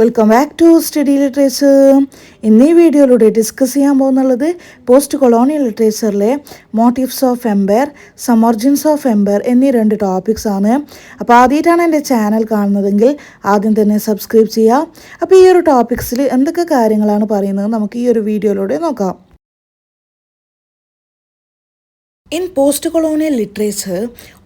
Welcome back to study literature. ഇന്ന് ഈ വീഡിയോയിലൂടെ ഡിസ്കസ് ചെയ്യാൻ പോകുന്നുള്ളത് പോസ്റ്റ് കൊളോണിയൽ ലിറ്ററേച്ചറിലെ motives of empire, some origins of empire എന്നീ രണ്ട് ടോപ്പിക്സ് ആണ്. അപ്പോൾ ആദ്യമായിട്ടാണ് എൻ്റെ ചാനൽ കാണുന്നതെങ്കിൽ ആദ്യം തന്നെ സബ്സ്ക്രൈബ് ചെയ്യുക. അപ്പോൾ ഈ ഒരു ടോപ്പിക്സിൽ എന്തൊക്കെ കാര്യങ്ങളാണ് പറയുന്നത് നമുക്ക് ഈ ഒരു വീഡിയോയിലൂടെ നോക്കാം. In post colonial literature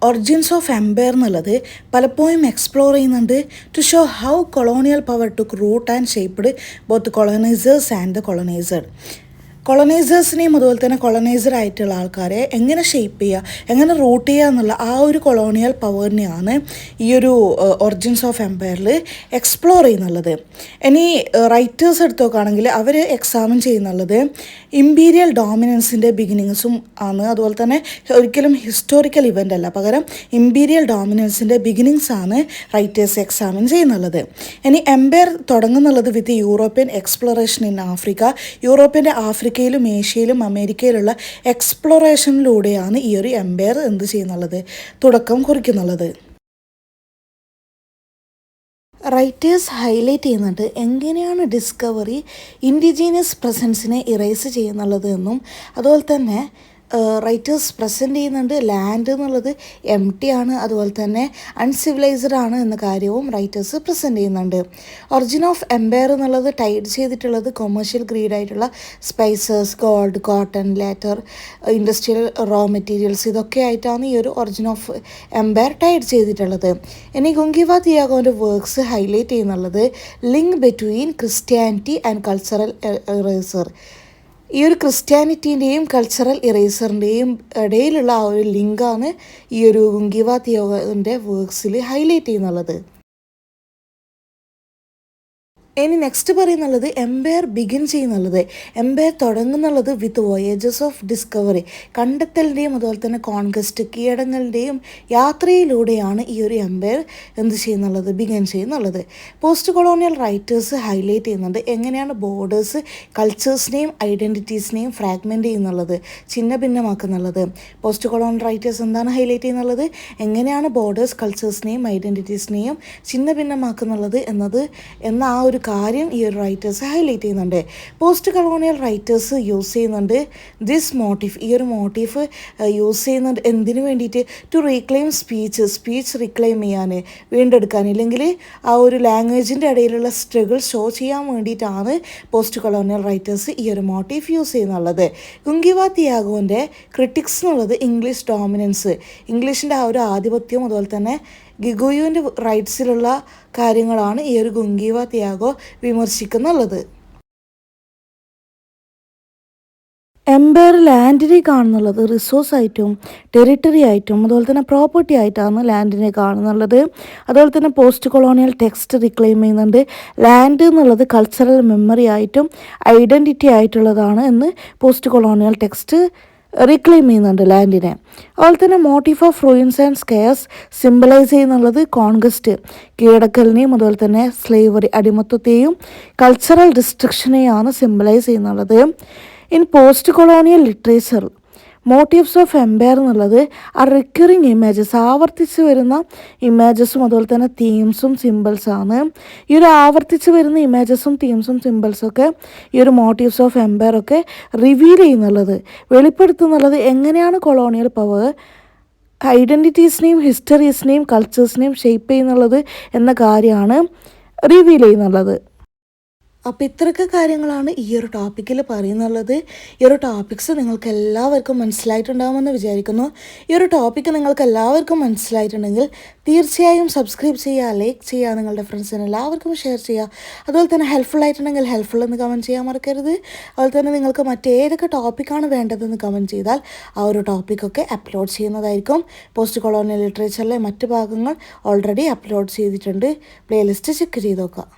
origins of empire എന്നുള്ളത് പലപ്പോഴും എക്സ്പ്ലോർ ചെയ്യുന്നുണ്ട് to show how colonial power took root and shaped both colonisers and the coloniser. കൊളോനൈസേഴ്സിനെയും അതുപോലെ തന്നെ കൊളോനൈസർ ആയിട്ടുള്ള ആൾക്കാരെ എങ്ങനെ ഷേപ്പ് ചെയ്യുക, എങ്ങനെ റൂട്ട് ചെയ്യുക എന്നുള്ള ആ ഒരു കൊളോണിയൽ പവറിനെയാണ് ഈ ഒരു ഒറിജിൻസ് ഓഫ് എംപയറിൽ എക്സ്പ്ലോർ ചെയ്യുന്നുള്ളത്. ഇനി റൈറ്റേഴ്സ് എടുത്ത് നോക്കുകയാണെങ്കിൽ അവർ എക്സാമിൻ ചെയ്യുന്നുള്ളത് ഇമ്പീരിയൽ ഡോമിനൻസിൻ്റെ ബിഗിനിങ്സും ആണ്. അതുപോലെ തന്നെ ഒരിക്കലും ഹിസ്റ്റോറിക്കൽ ഇവൻ്റ് അല്ല, പകരം ഇമ്പീരിയൽ ഡോമിനൻസിൻ്റെ ബിഗിനിങ്സ് ആണ് റൈറ്റേഴ്സ് എക്സാമിൻ ചെയ്യുന്നുള്ളത്. ഇനി എംപയർ തുടങ്ങുന്നുള്ളത് with European exploration in Africa. യൂറോപ്പിൻ്റെ ആഫ്രിക്കയിലും ഏഷ്യയിലും അമേരിക്കയിലുള്ള എക്സ്പ്ലോറേഷനിലൂടെയാണ് ഈ ഒരു എംപയർ എന്ത് ചെയ്യുന്നുള്ളത്, തുടക്കം കുറിക്കുന്നുള്ളത്. റൈറ്റേഴ്സ് ഹൈലൈറ്റ് ചെയ്യുന്നുണ്ട് എങ്ങനെയാണ് ഡിസ്കവറി ഇൻഡിജീനിയസ് പ്രസൻസിനെ ഇറേസ് ചെയ്യുന്നുള്ളത് എന്നും, അതുപോലെ തന്നെ റൈറ്റേഴ്സ് പ്രസൻറ്റ് ചെയ്യുന്നുണ്ട് ലാൻഡ് എന്നുള്ളത് എം ടി ആണ്, അതുപോലെ തന്നെ അൺസിവിലൈസ്ഡ് ആണ് എന്ന കാര്യവും റൈറ്റേഴ്സ് പ്രസൻറ്റ് ചെയ്യുന്നുണ്ട്. ഒറിജിൻ ഓഫ് എംപയർ എന്നുള്ളത് ടൈഡ് ചെയ്തിട്ടുള്ളത് കൊമേഴ്ഷ്യൽ ഗ്രീഡായിട്ടുള്ള spices, gold, cotton, later, industrial raw materials, ഇതൊക്കെ ആയിട്ടാണ് ഈ ഒരു ഒറിജിൻ ഓഫ് എംപയർ ടൈഡ് ചെയ്തിട്ടുള്ളത്. ഇനി ഗുങ്കിവ തിയാഗോൻ്റെ വർക്ക്സ് ഹൈലൈറ്റ് ചെയ്യുന്നുള്ളത് link between Christianity and cultural erasure. ഈ ഒരു ക്രിസ്ത്യാനിറ്റീൻ്റെയും കൾച്ചറൽ ഇറേസറിൻ്റെയും ഇടയിലുള്ള ആ ഒരു ലിങ്കാണ് ഈ ഒരു ഗുങ്കിവ തിയാഗോൻ്റെ വർക്ക്സിൽ ഹൈലൈറ്റ് ചെയ്യുന്നുള്ളത്. ഇനി നെക്സ്റ്റ് പറയുന്നുള്ളത് എംപയർ ബിഗിൻ ചെയ്യുന്നുള്ളത്, എംപയർ തുടങ്ങുന്നുള്ളത് വിത്ത് വോയേജസ് ഓഫ് ഡിസ്കവറി, കണ്ടെത്തലിൻ്റെയും അതുപോലെ തന്നെ കോൺക്വസ്റ്റ്, കീഴടങ്ങളുടെയും യാത്രയിലൂടെയാണ് ഈ ഒരു എംപയർ എന്ത് ചെയ്യുന്നുള്ളത്, ബിഗിൻ ചെയ്യുന്നുള്ളത്. പോസ്റ്റ് കൊളോണിയൽ റൈറ്റേഴ്സ് ഹൈലൈറ്റ് ചെയ്യുന്നുണ്ട് എങ്ങനെയാണ് ബോർഡേഴ്സ് കൾച്ചേഴ്സിനെയും ഐഡൻറ്റിറ്റീസിനെയും ഫ്രാഗ്മെൻറ്റ് ചെയ്യുന്നുള്ളത്, ചിഹ്ന ഭിന്നമാക്കുന്നുള്ളത്. പോസ്റ്റ് കൊളോണിയൽ റൈറ്റേഴ്സ് എന്താണ് ഹൈലൈറ്റ് ചെയ്യുന്നുള്ളത്, എങ്ങനെയാണ് ബോർഡേഴ്സ് കൾച്ചേഴ്സിനെയും ഐഡൻറ്റിറ്റീസിനെയും ചിഹ്ന ഭിന്നമാക്കുന്നുള്ളത് എന്ന ആ ഒരു കാര്യം ഈ ഒരു റൈറ്റേഴ്സ് ഹൈലൈറ്റ് ചെയ്യുന്നുണ്ട്. പോസ്റ്റ് കൊളോണിയൽ റൈറ്റേഴ്സ് യൂസ് ചെയ്യുന്നുണ്ട് ദിസ് മോട്ടീഫ്, ഈ ഒരു മോട്ടീഫ് യൂസ് ചെയ്യുന്നുണ്ട് എന്തിനു വേണ്ടിയിട്ട്, ടു റീക്ലെയിം സ്പീച്ച് റീക്ലെയിം ചെയ്യാൻ, വീണ്ടെടുക്കാൻ, ഇല്ലെങ്കിൽ ആ ഒരു ലാംഗ്വേജിൻ്റെ ഇടയിലുള്ള സ്ട്രഗിൾ ഷോ ചെയ്യാൻ വേണ്ടിയിട്ടാണ് പോസ്റ്റ് കൊളോണിയൽ റൈറ്റേഴ്സ് ഈ ഒരു മോട്ടീഫ് യൂസ് ചെയ്യുന്നുള്ളത്. ഗുങ്കിവ തിയാഗോൻ്റെ ക്രിറ്റിക്സ് എന്നുള്ളത് ഇംഗ്ലീഷ് ഡോമിനൻസ്, ഇംഗ്ലീഷിൻ്റെ ആ ഒരു ആധിപത്യം, അതുപോലെ തന്നെ ഗിഗുയുവിൻ്റെ റൈറ്റ്സിലുള്ള കാര്യങ്ങളാണ് ഈ ഒരു ഗുങ്കിവ തിയാഗോ വിമർശിക്കുന്നുള്ളത്. എംപയർ ലാൻഡിനെ കാണുന്നുള്ളത് റിസോഴ്സ് ആയിട്ടും ടെറിട്ടറി ആയിട്ടും അതുപോലെ തന്നെ പ്രോപ്പർട്ടി ആയിട്ടാണ് ലാൻഡിനെ കാണുന്നുള്ളത്. അതുപോലെ തന്നെ പോസ്റ്റ് കൊളോണിയൽ ടെക്സ്റ്റ് റിക്ലെയിം ചെയ്യുന്നുണ്ട് ലാൻഡ് എന്നുള്ളത് കൾച്ചറൽ മെമ്മറി ആയിട്ടും ഐഡൻറ്റിറ്റി ആയിട്ടുള്ളതാണ് എന്ന് പോസ്റ്റ് കൊളോണിയൽ ടെക്സ്റ്റ് റീക്ലെയിം ചെയ്യുന്നുണ്ട് ലാൻഡിനെ. അതുപോലെ തന്നെ motif of ruins and scars symbolise ചെയ്യുന്നുള്ളത് കോൺക്വസ്റ്റ്, കീഴടക്കലിനെയും അതുപോലെ തന്നെ സ്ലേവറി, അടിമത്വത്തെയും കൾച്ചറൽ ഡിസ്ട്രക്ഷനെയാണ് സിംബലൈസ് ചെയ്യുന്നുള്ളത്. In post colonial literature motives of empire എന്നുള്ളത് ആ റിക്കറിങ് ഇമേജസ്, ആവർത്തിച്ച് വരുന്ന ഇമേജസും അതുപോലെ തന്നെ തീംസും സിമ്പിൾസാണ്. ഈ ഒരു ആവർത്തിച്ച് വരുന്ന ഇമേജസും തീംസും സിമ്പിൾസൊക്കെ ഈ ഒരു മോട്ടീവ്സ് ഓഫ് എംപയർ ഒക്കെ റിവീൽ ചെയ്യുന്നുള്ളത്, വെളിപ്പെടുത്തുന്നുള്ളത് എങ്ങനെയാണ് കൊളോണിയൽ പവർ ഐഡൻറ്റിറ്റീസിനെയും ഹിസ്റ്ററീസിനെയും കൾച്ചേഴ്സിനെയും ഷേപ്പ് ചെയ്യുന്നുള്ളത് എന്ന കാര്യമാണ് റിവീൽ ചെയ്യുന്നുള്ളത്. അപ്പോൾ ഇത്രയൊക്കെ കാര്യങ്ങളാണ് ഈ ഒരു ടോപ്പിക്കിൽ പറയുന്നുള്ളത്. ഈ ഒരു ടോപ്പിക്സ് നിങ്ങൾക്ക് എല്ലാവർക്കും മനസ്സിലായിട്ടുണ്ടാകുമെന്ന് വിചാരിക്കുന്നു. ഈ ഒരു ടോപ്പിക്ക് നിങ്ങൾക്ക് എല്ലാവർക്കും മനസ്സിലായിട്ടുണ്ടെങ്കിൽ തീർച്ചയായും സബ്സ്ക്രൈബ് ചെയ്യുക, ലൈക്ക് ചെയ്യുക, നിങ്ങളുടെ ഫ്രണ്ട്സിന് എല്ലാവർക്കും ഷെയർ ചെയ്യുക. അതുപോലെ തന്നെ ഹെൽപ്ഫുൾ ആയിട്ടുണ്ടെങ്കിൽ ഹെൽപ്ഫുൾ എന്ന് കമൻറ്റ് ചെയ്യാൻ മറക്കരുത്. അതുപോലെ തന്നെ നിങ്ങൾക്ക് മറ്റേതൊക്കെ ടോപ്പിക്കാണ് വേണ്ടതെന്ന് കമൻറ്റ് ചെയ്താൽ ആ ഒരു ടോപ്പിക്കൊക്കെ അപ്ലോഡ് ചെയ്യുന്നതായിരിക്കും. പോസ്റ്റ് കൊളോണിയൽ ലിറ്ററേച്ചറിലെ മറ്റ് ഭാഗങ്ങൾ ഓൾറെഡി അപ്ലോഡ് ചെയ്തിട്ടുണ്ട്, പ്ലേലിസ്റ്റ് ചെക്ക് ചെയ്ത് നോക്കുക.